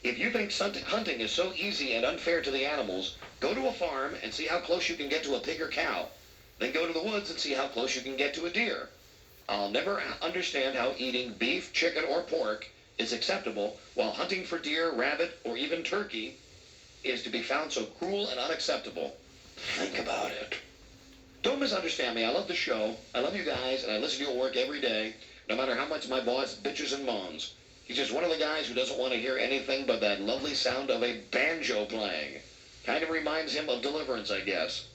If you think hunting is so easy and unfair to the animals, go to a farm and see how close you can get to a pig or cow. Then go to the woods and see how close you can get to a deer. I'll never understand how eating beef, chicken, or pork is acceptable while hunting for deer, rabbit, or even turkey is to be found so cruel and unacceptable. Think about it. Don't misunderstand me. I love the show. I love you guys, and I listen to your work every day, no matter how much my boss bitches and moans. He's just one of the guys who doesn't want to hear anything but that lovely sound of a banjo playing. Kind of reminds him of Deliverance, I guess.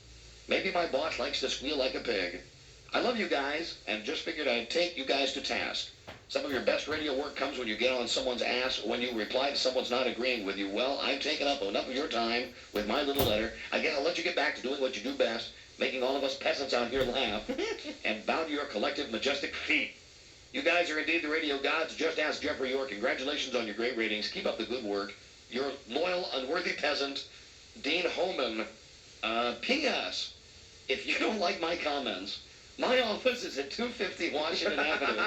Maybe my boss likes to squeal like a pig. I love you guys, and just figured I'd take you guys to task. Some of your best radio work comes when you get on someone's ass, when you reply to someone's not agreeing with you. Well, I've taken up enough of your time with my little letter. I guess I'll let you get back to doing what you do best, making all of us peasants out here laugh, and bow to your collective majestic feet. You guys are indeed the radio gods. Just ask Jeffrey York. Congratulations on your great ratings. Keep up the good work. Your loyal, unworthy peasant, Dean Homan. P.S. If you don't like my comments, my office is at 250 Washington Avenue,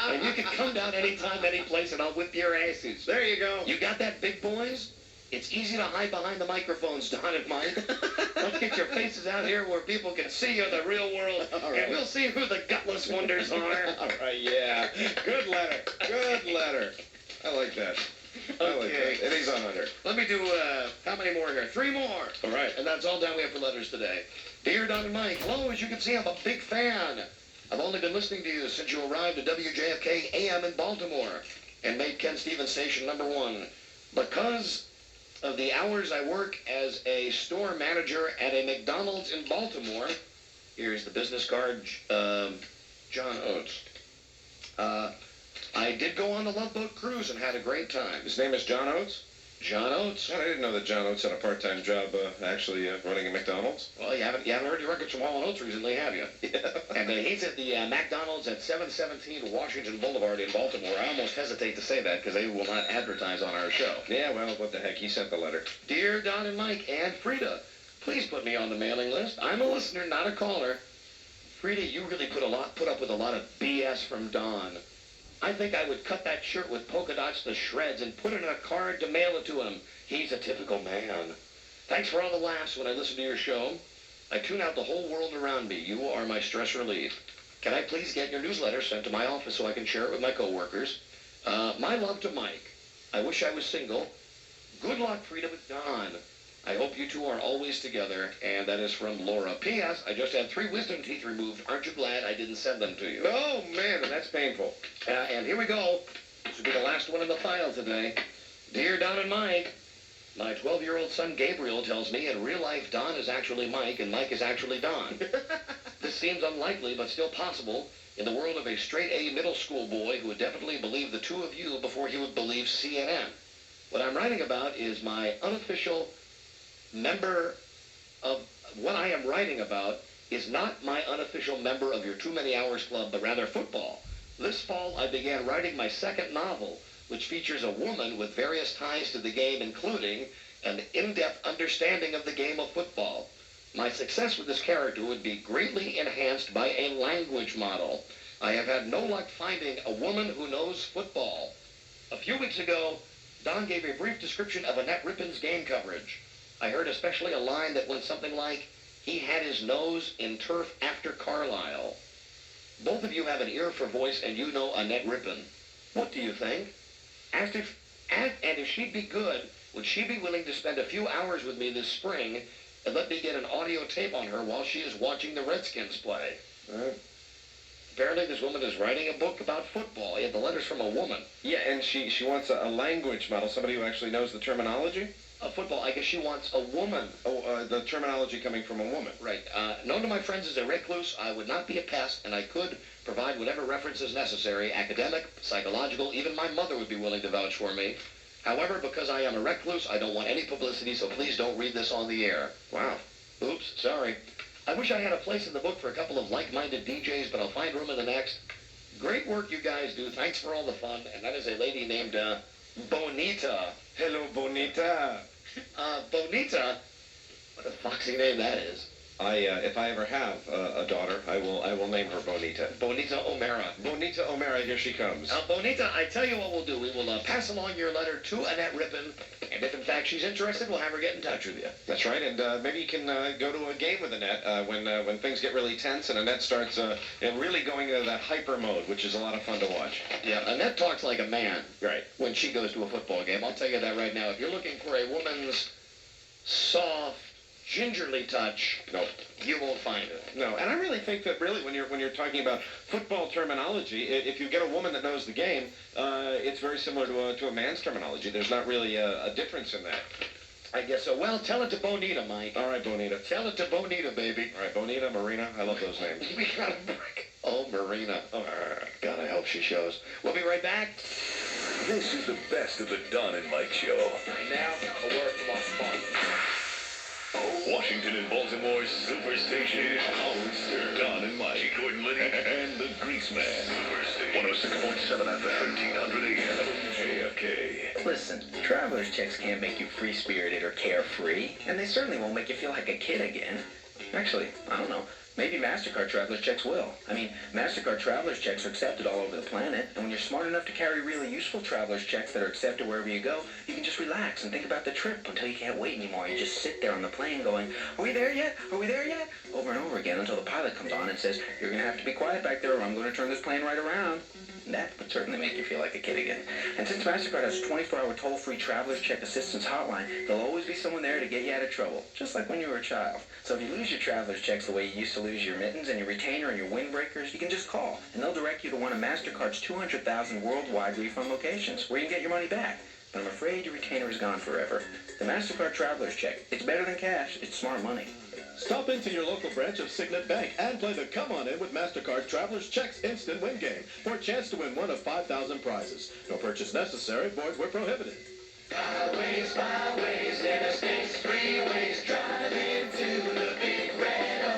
and you can come down anytime, any place, and I'll whip your asses. There you go. You got that, big boys? It's easy to hide behind the microphones, Don and Mike. Let's get your faces out here where people can see you in the real world, and we'll see who the gutless wonders are. All right, yeah. Good letter. Good letter. I like that. I like that. And he's on under. Let me do, how many more here? 3 more. All right. And that's all down we have for letters today. Dear Don and Mike, hello, as you can see, I'm a big fan. I've only been listening to you since you arrived at WJFK AM in Baltimore and made Ken Stevens station #1. Because of the hours I work as a store manager at a McDonald's in Baltimore, here's the business card, John Oates. I did go on the Love Boat cruise and had a great time. His name is John Oates? John Oates. I didn't know that John Oates had a part-time job actually running a McDonald's. Well, you haven't heard your records from Hall & Oates recently, have you? Yeah. And he's at the McDonald's at 717 Washington Boulevard in Baltimore. I almost hesitate to say that because they will not advertise on our show. Yeah, well, what the heck? He sent the letter. Dear Don and Mike and Frida, please put me on the mailing list. I'm a listener, not a caller. Frida, you really put up with a lot of BS from Don. I think I would cut that shirt with polka dots to shreds and put it in a card to mail it to him. He's a typical man. Thanks for all the laughs when I listen to your show. I tune out the whole world around me. You are my stress relief. Can I please get your newsletter sent to my office so I can share it with my coworkers? My love to Mike. I wish I was single. Good luck, Frida, with Don. I hope you two are always together, and that is from Laura. P.S. I just had 3 wisdom teeth removed. Aren't you glad I didn't send them to you? Oh, man, that's painful. And here we go. This will be the last one in the file today. Dear Don and Mike, my 12-year-old son Gabriel tells me in real life Don is actually Mike and Mike is actually Don. This seems unlikely, but still possible in the world of a straight-A middle school boy who would definitely believe the two of you before he would believe CNN. What I'm writing about is my unofficial member of what I am writing about is not my unofficial member of your Too Many Hours Club, but rather football. This fall, I began writing my second novel, which features a woman with various ties to the game, including an in-depth understanding of the game of football. My success with this character would be greatly enhanced by a language model. I have had no luck finding a woman who knows football. A few weeks ago, Don gave a brief description of Annette Rippin's game coverage. I heard especially a line that went something like, he had his nose in turf after Carlisle. Both of you have an ear for voice and you know Annette Rippin. What do you think? And if she'd be good, would she be willing to spend a few hours with me this spring and let me get an audio tape on her while she is watching the Redskins play? Apparently this woman is writing a book about football. Yeah, the letter's from a woman. Yeah, and she wants a language model, somebody who actually knows the terminology? Football, I guess she wants a woman. Oh, the terminology coming from a woman. Right. Known to my friends as a recluse, I would not be a pest, and I could provide whatever references necessary, academic, psychological, even my mother would be willing to vouch for me. However, because I am a recluse, I don't want any publicity, so please don't read this on the air. Wow. Oops, sorry. I wish I had a place in the book for a couple of like-minded DJs, but I'll find room in the next. Great work you guys do. Thanks for all the fun. And that is a lady named Bonita. Hello, Bonita. Bonita? What a foxy name that is. If I ever have a daughter, I will name her Bonita. Bonita O'Mara. Bonita O'Mara, here she comes. Now, Bonita, I tell you what we'll do. We will pass along your letter to Annette Rippon, and if in fact she's interested, we'll have her get in touch with you. That's right, and maybe you can go to a game with Annette when things get really tense and Annette starts really going into that hyper mode, which is a lot of fun to watch. Yeah, Annette talks like a man. Right. When she goes to a football game. I'll tell you that right now. If you're looking for a woman's soft, gingerly touch, no, you won't find it. No, and I really think that when you're talking about football terminology, if you get a woman that knows the game, it's very similar to a man's terminology. There's not really a difference in that. I guess so. Well, tell it to Bonita, Mike. All right, Bonita. Tell it to Bonita, baby. All right, Bonita, Marina. I love those names. We got a break. Oh, Marina. Oh, God, I hope she shows. We'll be right back. This is the best of the Don and Mike Show. And now, a word from our sponsor. Washington and Baltimore's Superstation. Hosts Don and Mike. Gordon Liddy and the Grease Man. Superstation. 106.7 FM. 1300 AM. JFK. Listen, traveler's checks can't make you free-spirited or carefree, and they certainly won't make you feel like a kid again. Actually, I don't know. Maybe MasterCard traveler's checks will. I mean, MasterCard traveler's checks are accepted all over the planet, and when you're smart enough to carry really useful traveler's checks that are accepted wherever you go, you can just relax and think about the trip until you can't wait anymore. You just sit there on the plane going, "Are we there yet? Are we there yet?" Over and over again until the pilot comes on and says, "You're going to have to be quiet back there or I'm going to turn this plane right around." That would certainly make you feel like a kid again. And since MasterCard has a 24-hour toll-free traveler's check assistance hotline, there'll always be someone there to get you out of trouble, just like when you were a child. So if you lose your traveler's checks the way you used to lose your mittens and your retainer and your windbreakers, you can just call, and they'll direct you to one of MasterCard's 200,000 worldwide refund locations where you can get your money back. But I'm afraid your retainer is gone forever. The MasterCard traveler's check. It's better than cash. It's smart money. Stop into your local branch of Signet Bank and play the Come On In with MasterCard Traveler's Checks Instant Win game for a chance to win one of 5,000 prizes. No purchase necessary. Voids were prohibited. Byways, byways, interstates, freeways, drive into the big red O.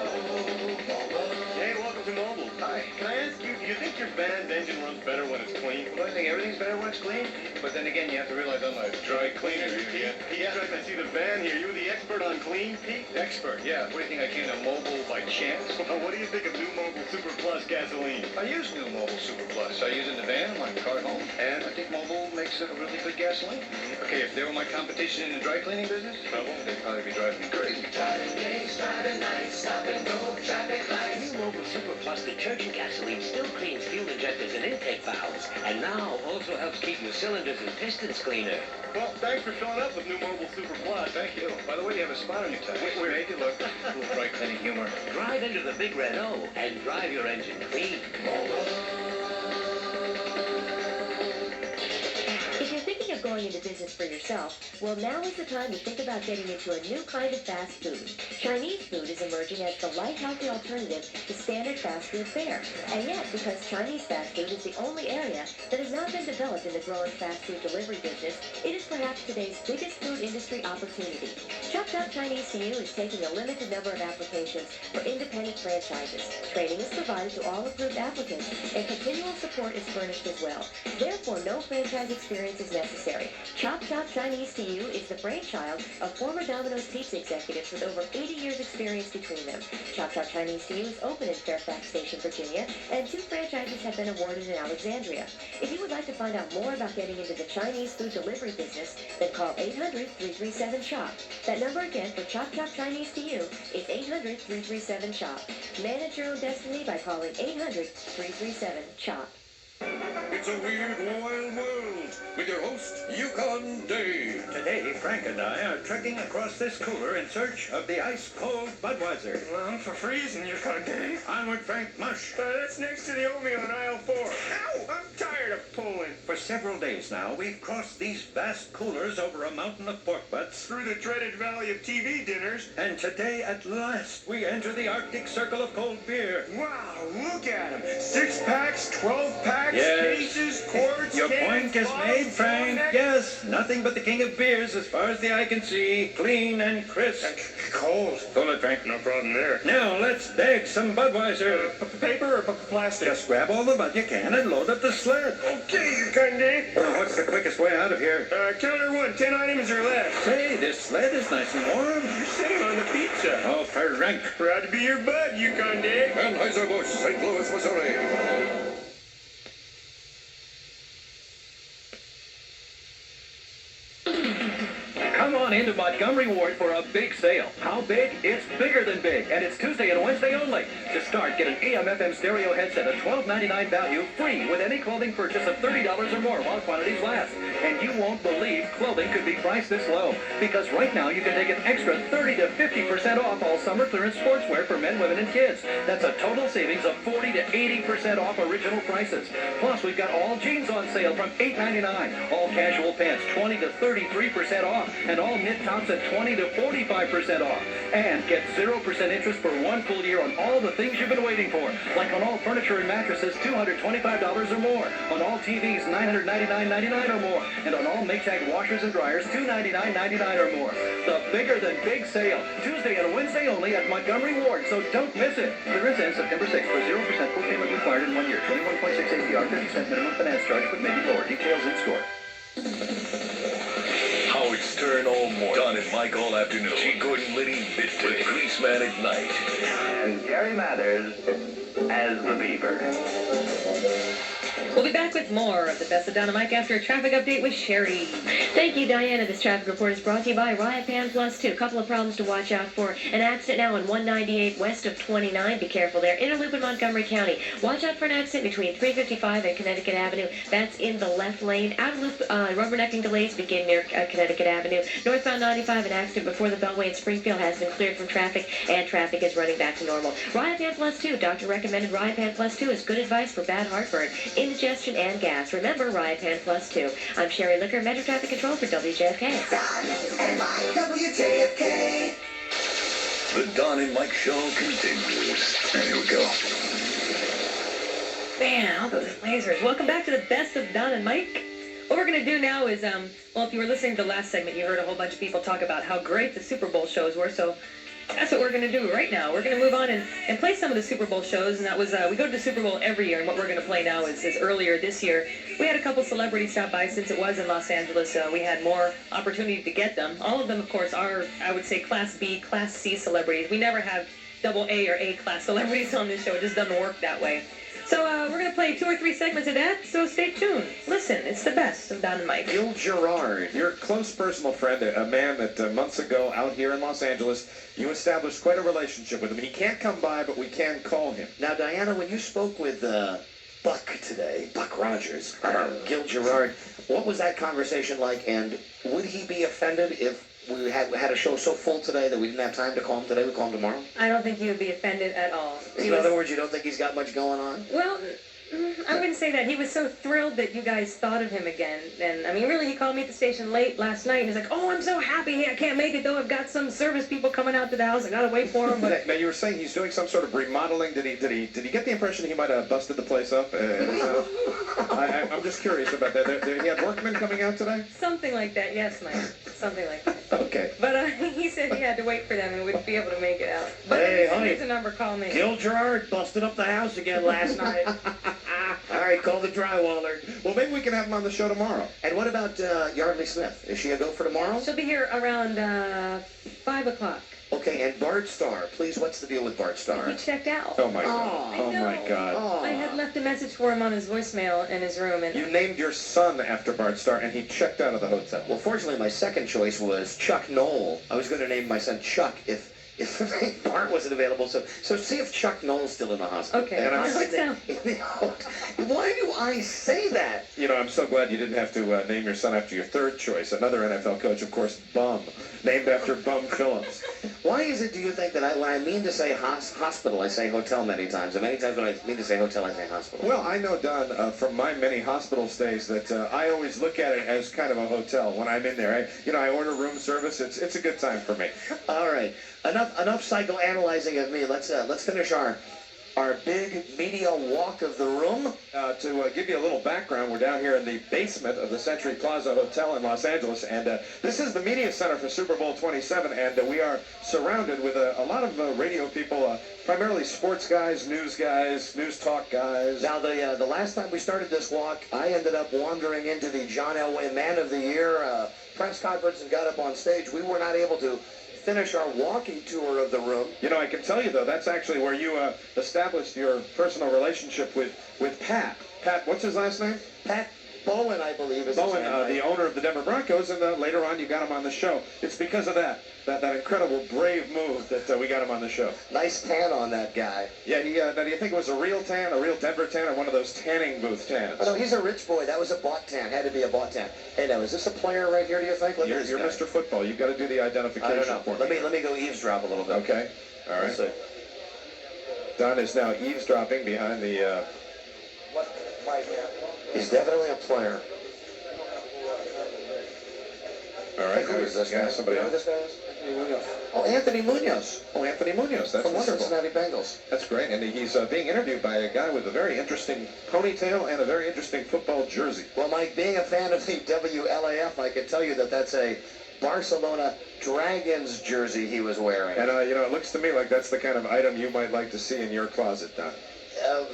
Hey, welcome to Mobile. Hi. Can I ask you, do you think your van's engine runs better when it's clean? Well, I think everything's better when it's clean. But then again, you have to realize I'm a dry cleaner. Pete, I see the van here. You the expert on clean, Pete? Expert, yeah. What do you think, I came to Mobile by chance? Well, what do you think of new Mobile Super Plus gasoline? I use new Mobile Super Plus. I use it in the van, my car at home, and I think Mobile makes it a really good gasoline. Okay, if they were my competition in the dry cleaning business, they'd probably be driving me crazy. Driving days, driving nights, stop and go, traffic lights. New Mobile Super Plus detergent gasoline still cleans fuel injectors and intake valves, and now also helps keep your cylinders and pistons cleaner. Well, thanks for filling up with new Mobile Super Plus. Thank you. By the way, you have a spot on your tire. Where? Make it look. A little dry cleaning humor. Drive into the big red O and drive your engine clean. If you're thinking of going into business for yourself, well, now is the time to think about getting into a new kind of fast food. Chinese food is emerging as the light, healthy alternative to standard fast food fare. And yet, because Chinese fast food is the only area that has not been developed in the growing fast food delivery business, it is perhaps today's biggest food industry opportunity. Chop Chop Chinese to You is taking a limited number of applications for independent franchises. Training is provided to all approved applicants, and continual support is furnished as well. Therefore, no franchise experience is necessary. Chop Chop Chinese to You is the brainchild of former Domino's Pizza executives with over 80 years experience between them. Chop Chop Chinese to You is open in Fairfax Station, Virginia, and 2 franchises have been awarded in Alexandria. If you would like to find out more about getting into the Chinese food delivery business, then call 800-337-CHOP. That number again for Chop Chop Chinese to You is 800-337-CHOP. Manage your own destiny by calling 800-337-CHOP. It's a weird, wild world with your host, Yukon Dave. Today, Frank and I are trekking across this cooler in search of the ice-cold Budweiser. Well, for freezing, Yukon Dave. Onward, Frank Mush. That's next to the oatmeal in aisle 4. Ow! I'm tired of pulling. For several days now, we've crossed these vast coolers over a mountain of pork butts. Through the dreaded valley of TV dinners. And today, at last, we enter the Arctic Circle of cold beer. Wow, look at them. 6-packs, 12-packs, Yes. cases, quarts, Your cans, point is bottles, made, Frank. neck. Yes, nothing but the king of beers as far as the eye can see. Clean and crisp. Cold. Hold it, Frank. No problem there. Now, let's bag some Budweiser. Paper or plastic? Just grab all the mud you can and load up the sled. Okay, you Conde. Well, what's the quickest way out of here? Counter 1, 10 items or less. Hey, this sled is nice and warm. You're sitting on the pizza. Oh, fair rank. Proud to be your bud, you Conde. Anheuser-Busch, St. Louis, Missouri. Come on into Montgomery Ward for a big sale. How big? It's bigger than big, and it's Tuesday and Wednesday only. To start, get an AM/FM stereo headset at $12.99 value, free with any clothing purchase of $30 or more while quantities last. And you won't believe clothing could be priced this low, because right now you can take an extra 30 to 50% off all summer clearance sportswear for men, women, and kids. That's a total savings of 40 to 80% off original prices. Plus, we've got all jeans on sale from $8.99, all casual pants 20 to 33% off, and all knit tops at 20 to 45% off. And get 0% interest for 1 full year on all the things you've been waiting for, like on all furniture and mattresses, $225 or more, on all TVs, $999.99 or more, and on all Maytag washers and dryers, $299.99 or more. The bigger than big sale, Tuesday and Wednesday only at Montgomery Ward, so don't miss it. Clearance ends September 6th for 0% full payment required in 1 year, 21.6 APR, 50-cent minimum finance charge, but maybe lower. Details in store. Howard Stern all morning. Don and Mike all afternoon. G. Gordon Liddy midday. The Greaseman at night. And Jerry Mathers as the Beaver. We'll be back with more of the Best of Don and Mike after a traffic update with Sherry. Thank you, Diana. This traffic report is brought to you by Riot Pan Plus 2. A couple of problems to watch out for. An accident now on 198 west of 29. Be careful there. Inner loop in Montgomery County. Watch out for an accident between 355 and Connecticut Avenue. That's in the left lane. Out of loop rubbernecking delays begin near Connecticut Avenue. Northbound 95, an accident before the Beltway in Springfield has been cleared from traffic, and traffic is running back to normal. Riot Pan Plus 2. Doctor recommended Riot Pan Plus 2 is good advice for bad heartburn, indigestion, and gas. Remember, Riot Pan Plus 2. I'm Sherry Licker, Metro Traffic Control for WJFK. Don and Mike, WJFK. The Don and Mike Show continues. Here we go. Man, all those lasers. Welcome back to the Best of Don and Mike. What we're going to do now is, well, if you were listening to the last segment, you heard a whole bunch of people talk about how great the Super Bowl shows were, so that's what we're going to do right now. We're going to move on and play some of the Super Bowl shows, and that was, we go to the Super Bowl every year, and what we're going to play now is earlier this year. We had a couple celebrities stop by since it was in Los Angeles. We had more opportunity to get them. All of them, of course, are, I would say, Class B, Class C celebrities. We never have double A or A class celebrities on this show. It just doesn't work that way. So we're going to play 2 or 3 segments of that, so stay tuned. Listen, it's the Best of Don and Mike. Gil Gerard, your close personal friend, a man that months ago out here in Los Angeles, you established quite a relationship with him. He can't come by, but we can call him. Now, Diana, when you spoke with Buck today, Buck Rogers, Gil Gerard, what was that conversation like, and would he be offended if we had a show so full today that we didn't have time to call him today? We call him tomorrow? I don't think he would be offended at all. In other words, you don't think he's got much going on? Well, I wouldn't say that. He was so thrilled that you guys thought of him again. And, I mean, really, he called me at the station late last night, and he's like, oh, I'm so happy. I can't make it, though. I've got some service people coming out to the house. I got to wait for them. But Now, you were saying he's doing some sort of remodeling. Did he get the impression he might have busted the place up? I'm just curious about that. He had workmen coming out today? Something like that. Yes, Mike. Something like that. Okay. But he said he had to wait for them and wouldn't be able to make it out. But Hey, if he honey. needs a number, call me. Gil Gerard busted up the house again last night. All right, call the drywaller. Well, maybe we can have him on the show tomorrow. And what about Yardley Smith? Is she a go for tomorrow? She'll be here around 5 o'clock. Okay, and Bart Starr. Please, what's the deal with Bart Starr? He checked out. Oh, my God. Oh, my God. Oh. I had left a message for him on his voicemail in his room. And You named your son after Bart Starr, and he checked out of the hotel. Well, fortunately, my second choice was Chuck Knoll. I was going to name my son Chuck if Bart wasn't available. So see if Chuck Knoll's still in the hospital. Okay. And I'm- Why do I say that? You know, I'm so glad you didn't have to name your son after your third choice. Another NFL coach, of course, Bum, named after Bum Phillips. Why is it, do you think, that when I mean to say hospital, I say hotel many times, and many times when I mean to say hotel, I say hospital? Well, I know, Don, from my many hospital stays that I always look at it as kind of a hotel when I'm in there. I order room service. It's a good time for me. All right. Enough psychoanalyzing of me. Let's finish our our big media walk of the room. To give you a little background, we're down here in the basement of the Century Plaza Hotel in Los Angeles, and this is the media center for Super Bowl 27, and we are surrounded with a lot of radio people, primarily sports guys, news talk guys. Now, the last time we started this walk, I ended up wandering into the John Elway Man of the Year press conference and got up on stage. We were not able to finish our walking tour of the room. You know, I can tell you, though, that's actually where you established your personal relationship with Pat. Pat, what's his last name? Pat Bowen, I believe, is Bowen, his name, right? the owner of the Denver Broncos, and later on you got him on the show. It's because of that incredible brave move that we got him on the show. Nice tan on that guy. Yeah, do you think it was a real tan, a real Denver tan, or one of those tanning booth tans? Oh, no, he's a rich boy. That was a bought tan. Had to be a bought tan. Hey, now, is this a player right here, do you think? You're Mr. Football. You've got to do the identification. I don't know. For Let me go eavesdrop a little bit. Okay. All right. Let's see. Don is now eavesdropping behind the... He's definitely a player. All right. Who is this guy? Somebody You know who else? this guy is? Oh, Anthony Munoz. Oh, Anthony Munoz. That's From the wonderful. Cincinnati Bengals. That's great. And he's being interviewed by a guy with a very interesting ponytail and a very interesting football jersey. Well, Mike, being a fan of the WLAF, I can tell you that that's a Barcelona Dragons jersey he was wearing. And, it looks to me like that's the kind of item you might like to see in your closet, Don.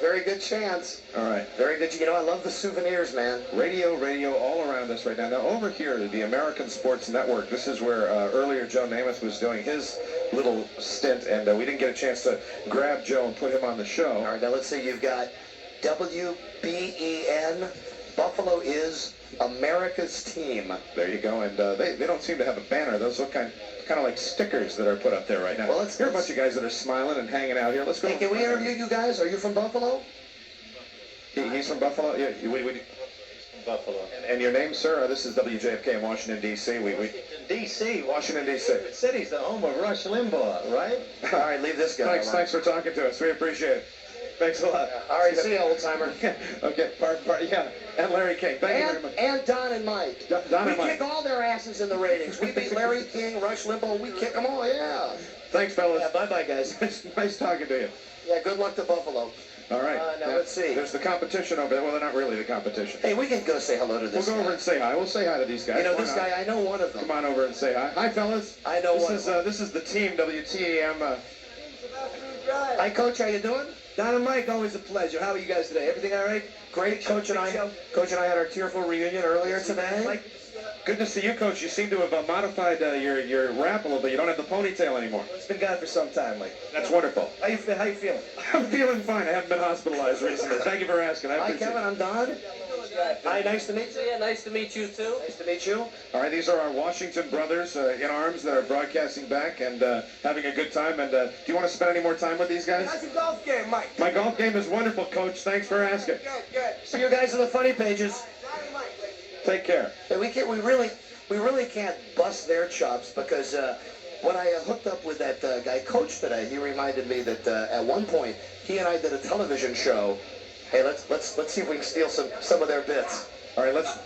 Very good chance. All right. Very good. You know, I love the souvenirs, man. Radio all around us right now. Now, over here, the American Sports Network, this is where earlier Joe Namath was doing his little stint, and we didn't get a chance to grab Joe and put him on the show. All right, now let's see. You've got WBEN. Buffalo is America's team. There you go. And they don't seem to have a banner. Those look kind of like stickers that are put up there right now. Well, here are a bunch of guys that are smiling and hanging out here. Let's go. Hey, can we interview you guys? Are you from Buffalo? He's from Buffalo? Yeah, Buffalo. And your name, sir? This is WJFK in Washington, D.C. D.C. Washington, D.C. The city's the home of Rush Limbaugh, right? All right, leave this guy. Thanks for talking to us. We appreciate it. Thanks a lot. All right, see you, old-timer. Okay, yeah. And Larry King. Thank you very much. And Don and Mike. Don we and Mike. kick all their asses in the ratings. We beat Larry King, Rush Limbaugh. We kick them all, yeah. Thanks, fellas. Yeah, bye-bye, guys. Nice talking to you. Yeah, good luck to Buffalo. All right. Now, let's see. There's the competition over there. Well, they're not really the competition. Hey, we can go say hello to this We'll go over and say hi. We'll say hi to these guys. You know, this guy, I know one of them. Come on over and say hi. Hi, fellas. I know one of them. This is the team, WTAM. Hi, Coach. How you doing? Don and Mike, always a pleasure. How are you guys today? Everything all right? Great. Coach and I had our tearful reunion earlier today. Mike? Good to see you, Coach. You seem to have modified your rap a little bit. You don't have the ponytail anymore. It's been gone for some time, Mike. That's wonderful. How you feeling? I'm feeling fine. I haven't been hospitalized recently. Thank you for asking. Hi, Kevin. I'm Don. Hi, nice to meet you. Yeah, nice to meet you, too. Nice to meet you. All right, these are our Washington brothers in arms that are broadcasting back and having a good time. And do you want to spend any more time with these guys? How's your golf game, Mike? My golf game is wonderful, Coach. Thanks for asking. Good. See you guys in the funny pages. Take care. Hey, we really can't bust their chops because when I hooked up with that guy Coach today, he reminded me that at one point he and I did a television show. Hey, let's see if we can steal some of their bits. All right, let's.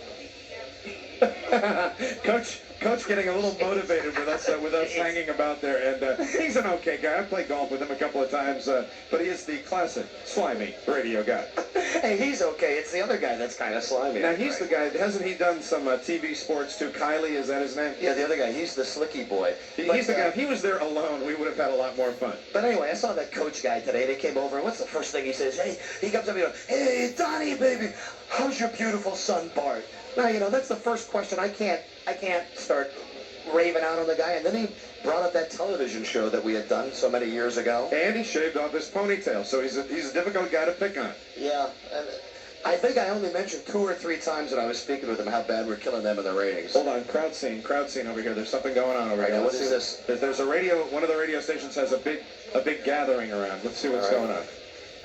Coach getting a little motivated with us hanging about there, and he's an okay guy. I've played golf with him a couple of times, but he is the classic slimy radio guy. Hey, he's okay. It's the other guy that's kind of slimy. Now he's the guy. Hasn't he done some TV sports too? Kylie, is that his name? Yeah, the other guy. He's the slicky boy. He's the guy. If he was there alone, we would have had a lot more fun. But anyway, I saw that Coach guy today. They came over, and what's the first thing he says? Hey, he comes up and goes, "Hey, Donnie, baby, how's your beautiful son, Bart?" Now, you know, that's the first question. I can't start raving out on the guy. And then he brought up that television show that we had done so many years ago. And he shaved off his ponytail, so he's a difficult guy to pick on. Yeah, and I think I only mentioned 2 or 3 times that I was speaking with him how bad we're killing them in the ratings. Hold on, crowd scene over here. There's something going on over here. What is this? There's a radio. One of the radio stations has a big gathering around. Let's see what's going on.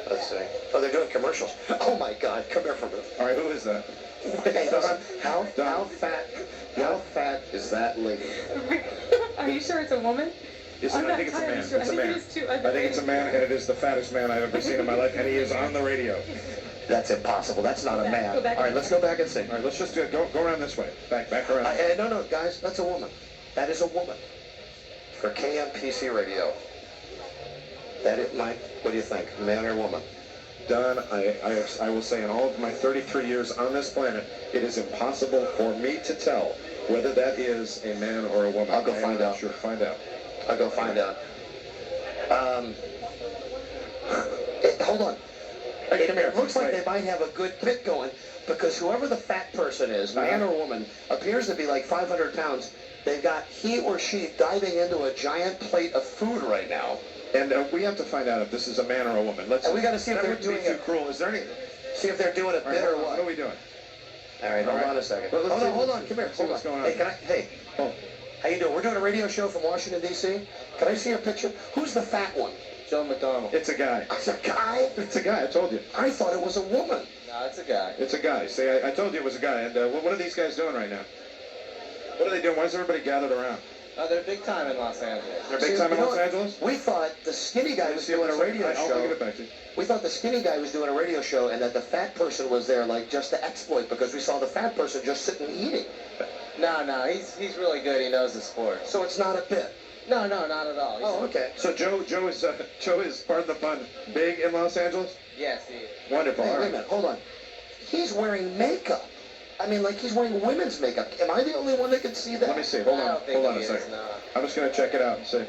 Let's see. Oh, they're doing commercials. Oh my God! Come here for a minute. All right, who is that? Hey, how fat is that lady? Are you sure it's a woman? Yes, I think it's a man. It's a man. I think it's a man, and it is the fattest man I've ever seen in my life, and he is on the radio. That's impossible. That's not a man. All right, let's go back and see. All right, let's just go around this way. Back around. No, guys, that's a woman. That is a woman. For KMPC Radio. That it, Mike? What do you think, man or woman? Don, I will say in all of my 33 years on this planet, it is impossible for me to tell whether that is a man or a woman. I'll go find out. Sure, find out. I'll go find out. Hold on. It looks like they might have a good bit going, because whoever the fat person is, man or woman, appears to be like 500 pounds. They've got he or she diving into a giant plate of food right now. And we have to find out if this is a man or a woman. And we got to see if they're doing too cruel. Is there any? See if they're doing a bit or what. What are we doing? All right, hold on a second. Hold on. Come here. Hold on. What's going on? Hey, how you doing? We're doing a radio show from Washington, D.C. Can I see your picture? Who's the fat one? Joe McDonald. It's a guy. It's a guy? It's a guy, I told you. I thought it was a woman. No, it's a guy. It's a guy. See, I told you it was a guy. And what are these guys doing right now? What are they doing? Why is everybody gathered around? They're big time in Los Angeles. They're big time in Los Angeles? We thought the skinny guy was doing a radio show. I'll give it back to you. We thought the skinny guy was doing a radio show and that the fat person was there like just to exploit, because we saw the fat person just sitting eating. No, he's really good. He knows the sport. So it's not a bit? No, not at all. Oh, okay. So Joe is part of the fun, big in Los Angeles? Yes, he is. Wonderful. Hey, wait a minute, hold on. He's wearing makeup. I mean, like he's wearing women's makeup. Am I the only one that can see that? Let me see. Hold on a second. No. I'm just going to check it out and see.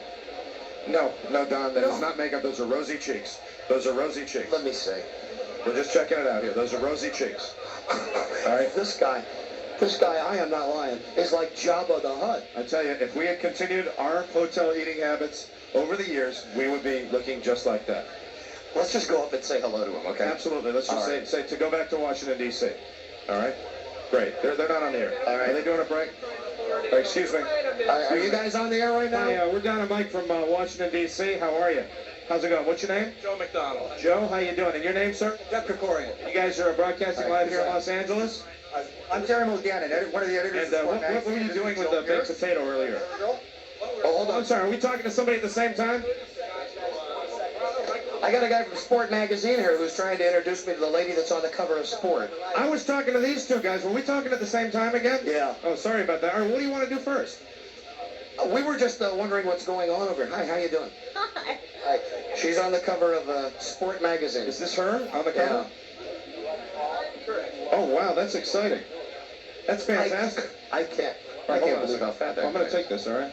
No, Don, that is not makeup. Those are rosy cheeks. Those are rosy cheeks. Let me see. We're just checking it out here. Those are rosy cheeks. All right. This guy, I am not lying, is like Jabba the Hutt. I tell you, if we had continued our hotel eating habits over the years, we would be looking just like that. Let's just go up and say hello to him, okay? Absolutely. Let's just say to go back to Washington, D.C. All right? Great. They're not on the air. All right. Are they doing a break? Excuse me. Are you guys on the air right now? Hi, we're Don and Mike from Washington, D.C. How are you? How's it going? What's your name? Joe McDonald. Joe, how you doing? And your name, sir? Jeff Krikorian. You guys are broadcasting live here in Los Angeles? I'm Terry Mulgannon, one of the editors. And what were you doing with the baked potato earlier? Oh, hold on. I'm sorry, are we talking to somebody at the same time? I got a guy from Sport Magazine here who's trying to introduce me to the lady that's on the cover of Sport. I was talking to these two guys. Were we talking at the same time again? Yeah. Oh, sorry about that. All right, what do you want to do first? We were just wondering what's going on over here. Hi, how you doing? Hi. Hi. She's on the cover of Sport Magazine. Is this her on the cover? Yeah. Oh, wow, that's exciting. That's fantastic. I can't Right, believe how fat that I'm going guy to is. take this, all right?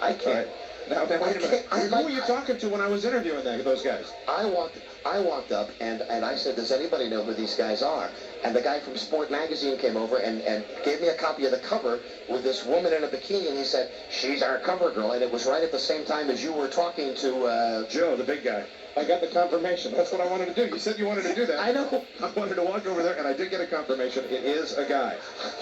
I can't. All right. Now, wait a minute. Who were you talking to when I was interviewing those guys? I walked up and I said, does anybody know who these guys are? And the guy from Sport Magazine came over and gave me a copy of the cover with this woman in a bikini, and he said, she's our cover girl. And it was right at the same time as you were talking to... Joe, the big guy. I got the confirmation. That's what I wanted to do. You said you wanted to do that. I know. I wanted to walk over there, and I did get a confirmation. It is a guy.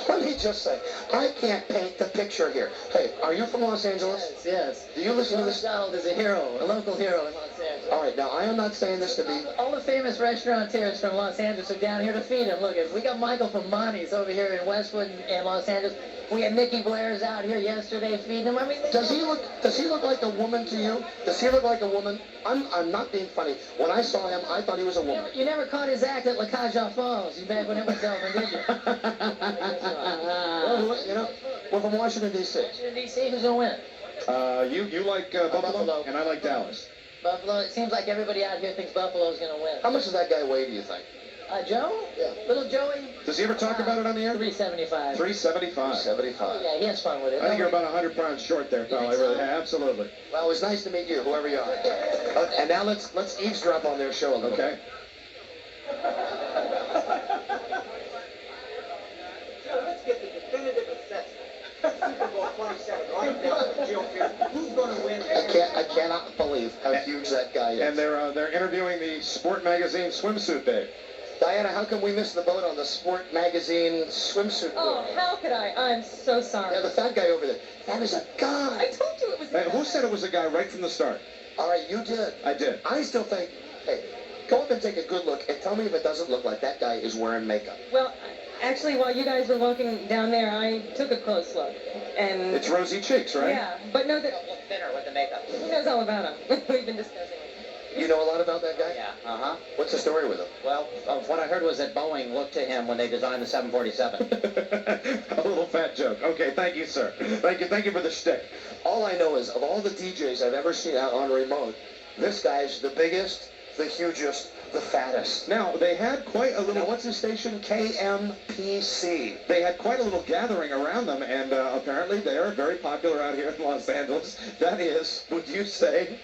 Let me just say, I can't paint the picture here. Hey, are you from Los Angeles? Yes. Do you listen to this? McDonald is a hero, a local hero in Los Angeles. All right, now I am not saying this to be... All the famous restaurateurs from Los Angeles are down here to feed him. Look, we got Michael from Monty's over here in Westwood and Los Angeles. We had Mickey Blair's out here yesterday feeding him. I mean, Does he look like a woman to you? Does he look like a woman? I'm not being funny. When I saw him, I thought he was a woman. You never caught his act at La Caja Falls. You back when it was over, did you? Well, you know, we're from Washington, D.C. Washington, D.C., who's going to win? You like Buffalo, and I like Dallas. Buffalo. It seems like everybody out here thinks Buffalo's going to win. How much does that guy weigh, do you think? Joe? Yeah. Little Joey? Does he ever talk about it on the air? 375. 375. 75. Yeah, he has fun with it. I think you're about 100 pounds short there, pal. Absolutely. Well, it was nice to meet you, whoever you are. And now let's eavesdrop on their show a little bit. Let's get the definitive assessment. Super Bowl 27, right now, Joe here. Who's going to win? I cannot believe how huge that guy is. And they're interviewing the Sport Magazine swimsuit babe. Diana, how come we missed the boat on the Sport Magazine swimsuit? Oh, how could I? I'm so sorry. Yeah, the fat guy over there. That is a guy. I told you it was a guy. Who said it was a guy right from the start? All right, you did. I did. I still think, hey, go up and take a good look and tell me if it doesn't look like that guy is wearing makeup. Well, actually, while you guys were walking down there, I took a close look. And it's rosy cheeks, right? Yeah, but no, that Look thinner with the makeup. he knows all about him. We've been discussing it. You know a lot about that guy? Yeah, What's the story with him? Well, what I heard was that Boeing looked to him when they designed the 747. A little fat joke. Okay, thank you, sir. Thank you for the shtick. All I know is, of all the DJs I've ever seen out on remote, This guy's the biggest, the hugest, the fattest. Now, they had quite a Now, little... what's his station? KMPC. They had quite a little gathering around them, and apparently they are very popular out here in Los Angeles. That is, would you say,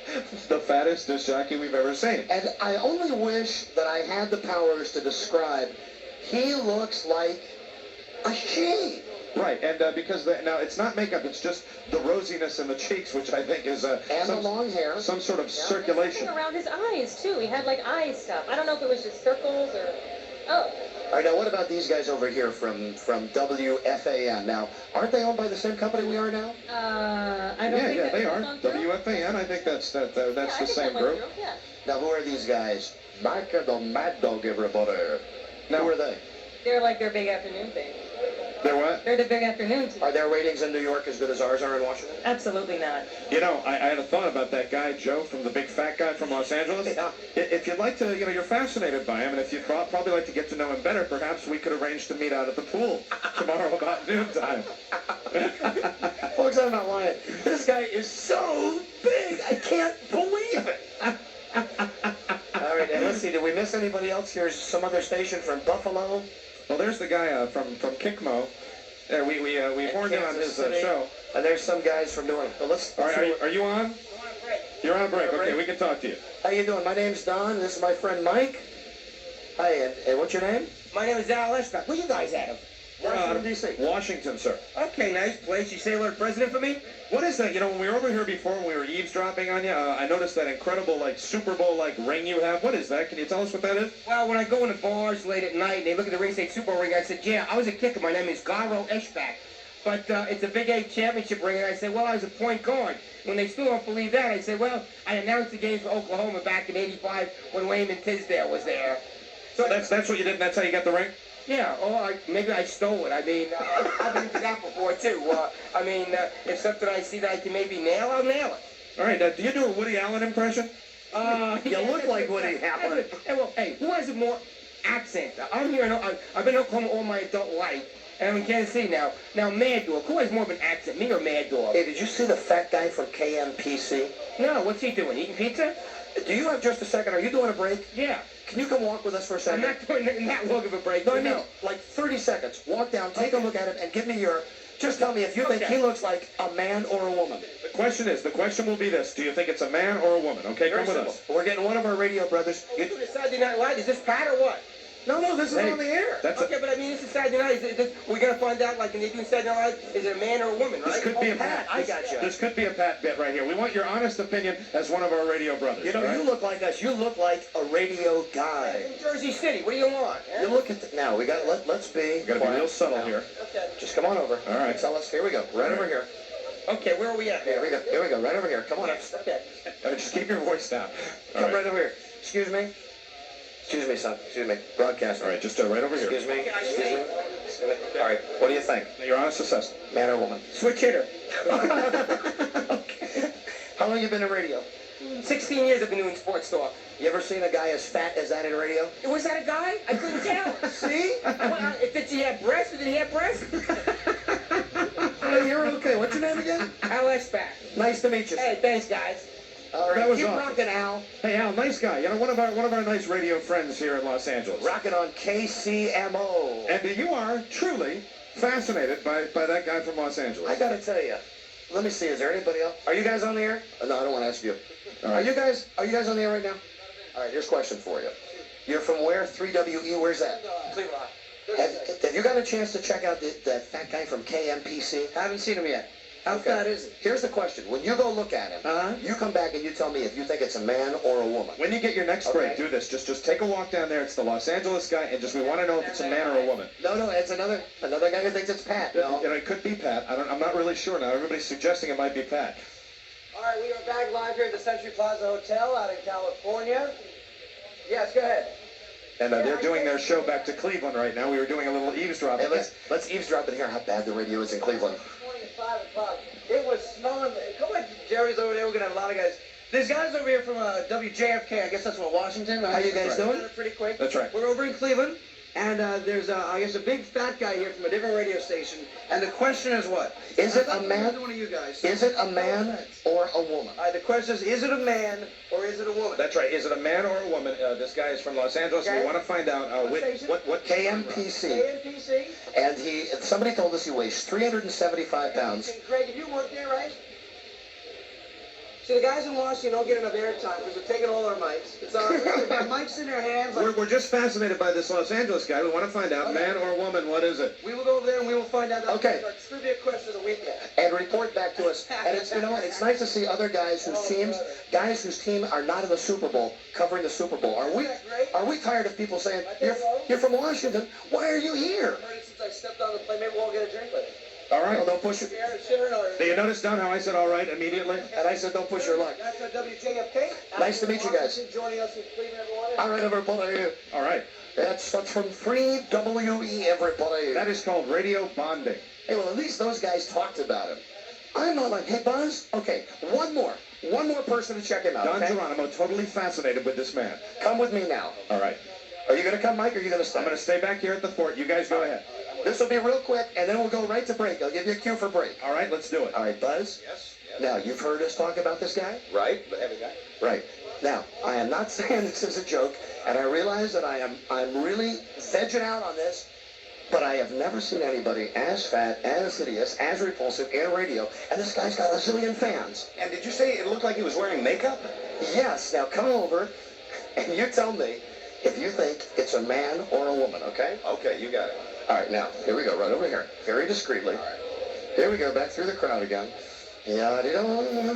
the fattest disc jockey we've ever seen. And I only wish that I had the powers to describe. He looks like a she. Right, and because now it's not makeup, it's just the rosiness in the cheeks, which I think is and the long hair, some sort of circulation around his eyes too. He had like eye stuff. I don't know if it was just circles or. Oh. All right, now what about these guys over here from WFAN? Now, aren't they owned by the same company we are now? I don't think yeah, they are. gone through. WFAN, I think that's the same group. Yeah. Now, who are these guys? Mike the Mad Dog, everybody. Now, who are they? They're like their big afternoon thing. They're what? They're the big afternoon team. Are their ratings in New York as good as ours are in Washington? Absolutely not. You know, I had a thought about that guy, Joe, from the big fat guy from Los Angeles. Yeah. If you'd like to, you're fascinated by him, and if you'd probably like to get to know him better, perhaps we could arrange to meet out at the pool tomorrow about noontime. Folks, I'm not lying. This guy is so big, I can't believe it. All right, and let's see, did we miss anybody else? Here's some other station from Buffalo. Well, there's the guy from Kickmo. There, we warned him on his show. And there's some guys from New Orleans. Well, let's All right, are you on? You're on break. Okay, we can talk to you. How you doing? My name's Don. This is my friend Mike. Hi, and what's your name? My name is Al Eschbach. Where you guys at? Washington, D.C. Washington, sir. Okay, nice place. You say hello to the president for me? What is that? You know, when we were over here before, when we were eavesdropping on you, I noticed that incredible, Super Bowl, ring you have. What is that? Can you tell us what that is? Well, when I go into bars late at night and they look at the ring, say Super Bowl ring, I said, yeah, I was a kicker. My name is Garo Eschbach. But it's a Big 8 championship ring, and I said, well, I was a point guard. When they still don't believe that, I said, well, I announced the games for Oklahoma back in '85 when Wayman Tisdale was there. So that's what you did, and that's how you got the ring? Yeah, or maybe I stole it. I mean, I've been into that before, too. If something I see that I can maybe nail, I'll nail it. All right, do you do a Woody Allen impression? You look like Woody Allen. Hey, who has a more accent? I'm here. I've been in Oklahoma all my adult life, and I'm in Kansas City now. Now, Mad Dog. Who has more of an accent, me or Mad Dog? Hey, did you see the fat guy from KMPC? No, what's he doing? Eating pizza? Do you have just a second? Are you doing a break? Yeah. Can you come walk with us for a second? I'm not doing that long of a break. No, I mean, like 30 seconds. Walk down, take a look at him, and give me your... Just tell me if you think he looks like a man or a woman. The question will be this. Do you think it's a man or a woman? Okay, Very come with simple. us. We're getting one of our radio brothers. You're doing Saturday Night Live? Is this Pat or what? No, this is on the air. Okay, but I mean, this is Saturday night. We're going to find out, when they do Saturday Night Live, is it a man or a woman, right? This could be a Pat. I got you. This could be a Pat bit right here. We want your honest opinion as one of our radio brothers. You know, right? you look like us. You look like a radio guy. In Jersey City. What do you want? You look at now. We got. Let's be. Got to be real subtle here. Okay. Just come on over. All right. Tell us. Here we go. Right over here. Okay, where are we at? Here we go. Here we go. Right over here. Come on up. Okay. Just keep your voice down. All Come right over here. Excuse me. Excuse me, son. Excuse me. Broadcast. All right, just right over here. Excuse me. Excuse me. All right. What do you think? Your honest assessment. Man or woman? Switch hitter. Okay. How long you been in radio? 16 years I've been doing sports talk. You ever seen a guy as fat as that in radio? Was that a guy? I couldn't tell. See? Did he have breasts or did he have breasts? Hey, you're okay. What's your name again? Al Eschbach. Nice to meet you. Hey, thanks, guys. All right. That was Keep awesome. rocking, Al. Hey, Al, nice guy. You know, one of our nice radio friends here in Los Angeles. Rocking on KCMO. And you are truly fascinated by that guy from Los Angeles. I gotta tell you. Let me see. Is there anybody else? Are you guys on the air? No, I don't want to ask you. All right. Are you guys on the air right now? All right. Here's a question for you. You're from where? 3WE. Where's that? Cleveland. Have you got a chance to check out that fat guy from KMPC? Haven't seen him yet. How fat is he? Here's the question. When you go look at him, you come back and you tell me if you think it's a man or a woman. When you get your next break, do this. Just take a walk down there. It's the Los Angeles guy, and we want to know if it's a man or a woman. No, it's another guy who thinks it's Pat. No. You know, it could be Pat. I'm not really sure now. Everybody's suggesting it might be Pat. All right, we are back live here at the Century Plaza Hotel out in California. Yes, go ahead. And they're doing their show back to Cleveland right now. We were doing a little eavesdropping. Hey, let's eavesdrop and hear how bad the radio is in Cleveland. Morning at 5 o'clock. It was snowing. Come on, Jerry's over there. We're gonna have a lot of guys. There's guys over here from WJFK. I guess that's what Washington. How you guys doing? Pretty quick. That's right. We're over in Cleveland, And there's, I guess, a big fat guy here from a different radio station. And the question is what? Is it a man? One of you guys. Is it a man or a woman? The question is it a man or is it a woman? That's right. Is it a man or a woman? This guy is from Los Angeles. Okay. We want to find out what KMPC. KMPC? And somebody told us he weighs 375 pounds. And Craig, if you work there, right? See, the guys in Washington don't get enough airtime because they're taking all our mics. It's all right. They've got mics in their hands. We're just fascinated by this Los Angeles guy. We want to find out, man or woman, what is it? We will go over there and we will find out. Okay. Our trivia question of the weekend. And report back to us. And it's, you know what, it's nice to see other guys whose team are not in the Super Bowl covering the Super Bowl. Are we tired of people saying, you're from Washington, why are you here? I've heard it since I stepped on the plane. Maybe we'll all get a drink with it. All right. Well, don't push it. Do you notice, Don, how I said all right immediately? And I said, don't push your luck. That's WJFK. Nice to meet you guys. Joining us in Cleveland, everyone. All right, everybody. All right. That's from Free WE, everybody. That is called radio bonding. Hey, well, at least those guys talked about him. I'm not like, hey, Buzz. Okay, one more person to check him out. Don okay? Geronimo, totally fascinated with this man. Come with me now. All right. Are you going to come, Mike, or are you going to stay? I'm going to stay back here at the fort. You guys go ahead. This will be real quick, and then we'll go right to break. I'll give you a cue for break. All right, let's do it. All right, Buzz? Yes. Now, you've heard us talk about this guy? Right, the heavy guy. Right. Now, I am not saying this is a joke, and I realize that I'm really vegging out on this, but I have never seen anybody as fat, as hideous, as repulsive in radio, and this guy's got a zillion fans. And did you say it looked like he was wearing makeup? Yes. Now, come over, and you tell me if you think it's a man or a woman, okay? Okay, you got it. All right, now, here we go, right over here. Very discreetly. All right. Here we go, back through the crowd again. Yeah-da-da,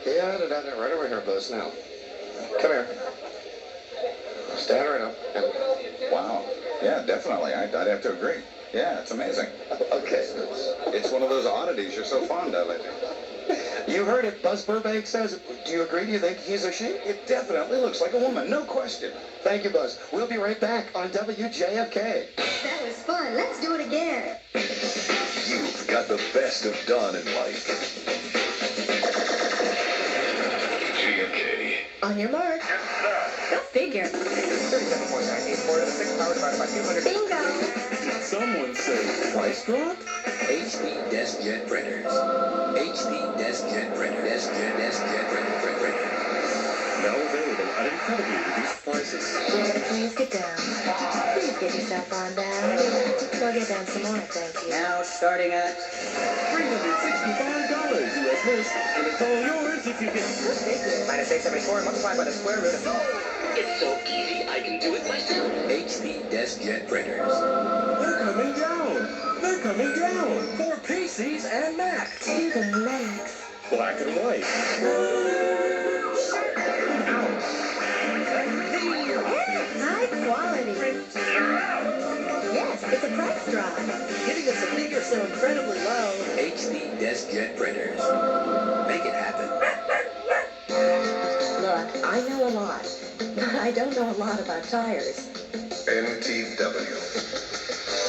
yeah-da-da, right over here, Buzz, now. Come here. Stand right up. Wow. Yeah, definitely. I'd have to agree. Yeah, it's amazing. Okay. It's one of those oddities you're so fond of, I think. You heard it, Buzz Burbank says. Do you agree? Do you think he's a she? It definitely looks like a woman, no question. Thank you, Buzz. We'll be right back on WJFK. That was fun. Let's do it again. You've got the best of Don and Mike. GMK. On your mark. Go figure. 37.984 powered by 200. Bingo. Did someone say price drop? HP Desk Jet Printers. HP Desk Jet Printer. Desk Jet Printer. Now available at incredibly reduced prices. Please get down. Please get yourself on down. Go get down some more, thank you. Now starting at $365 US list, and it's all yours if you get minus 874 multiplied by the square root of. It's so easy, I can do it myself. HP Desk Jet Printers. They're coming down. They're coming down for PCs and Macs. Do the legs. Black and white. High quality. Yes, it's a price drop. Giving us a figure so incredibly low. HP Desk Jet Printers. Make it happen. Look, I know a lot, but I don't know a lot about tires. NTW.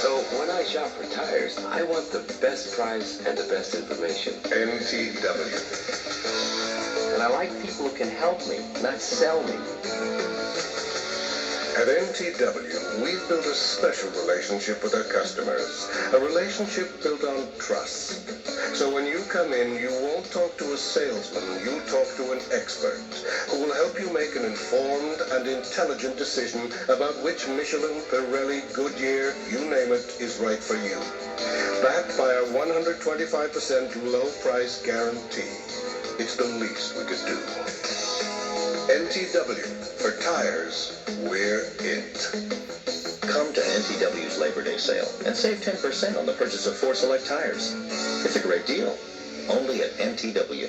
So when I shop for tires, I want the best price and the best information. NTW. And I like people who can help me, not sell me. At NTW, we've built a special relationship with our customers. A relationship built on trust. So when you come in, you won't talk to a salesman, you'll talk to an expert who will help you make an informed and intelligent decision about which Michelin, Pirelli, Goodyear, you name it, is right for you. Backed by our 125% low price guarantee. It's the least we could do. NTW. For tires, we're it. Come to NTW's Labor Day sale and save 10% on the purchase of 4 select tires. It's a great deal. Only at NTW.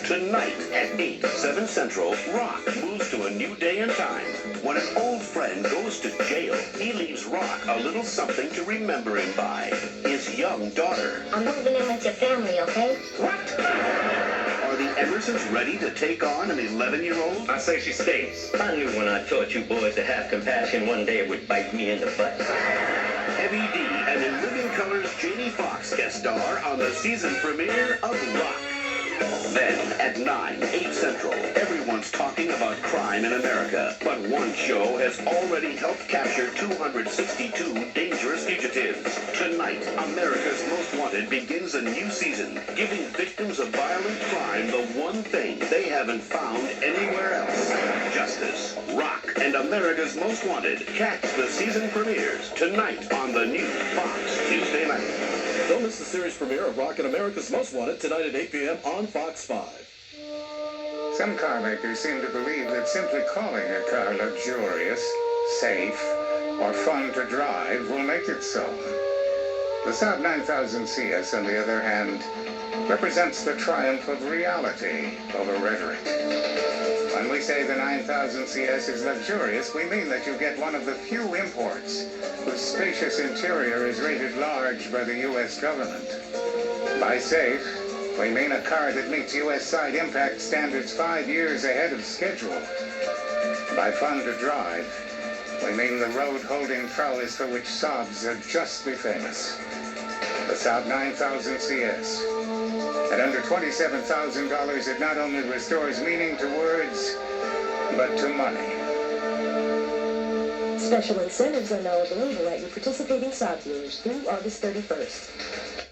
Tonight at 8, 7 Central, Rock moves to a new day and time. When an old friend goes to jail, he leaves Rock a little something to remember him by. His young daughter. I'm moving in with your family, okay? What? Are the Emersons ready to take on an 11-year-old? I say she stays. I knew when I taught you boys to have compassion, one day it would bite me in the butt. Heavy D and in living colors, Jamie Foxx guest star on the season premiere of Rock. Then, at 9, 8 Central, everyone's talking about crime in America. But one show has already helped capture 262 dangerous fugitives. Tonight, America's Most Wanted begins a new season, giving victims of violent crime the one thing they haven't found anywhere else: justice. Rock and America's Most Wanted. Catch the season premieres tonight on the new Fox Tuesday night. Don't miss the series premiere of Rock and America's Most Wanted tonight at 8 p.m. on Fox 5. Some car makers seem to believe that simply calling a car luxurious, safe, or fun to drive will make it so. The Saab 9000 CS, on the other hand, represents the triumph of reality over rhetoric. When we say the 9000 CS is luxurious, we mean that you get one of the few imports whose spacious interior is rated large by the U.S. government. By safe, we mean a car that meets U.S. side impact standards 5 years ahead of schedule. By fun to drive, we mean the road-holding prowess for which Saabs are justly famous. The Saab 9000 CS. At under $27,000, it not only restores meaning to words, but to money. Special incentives are now available at your participating Saab dealers through August 31st.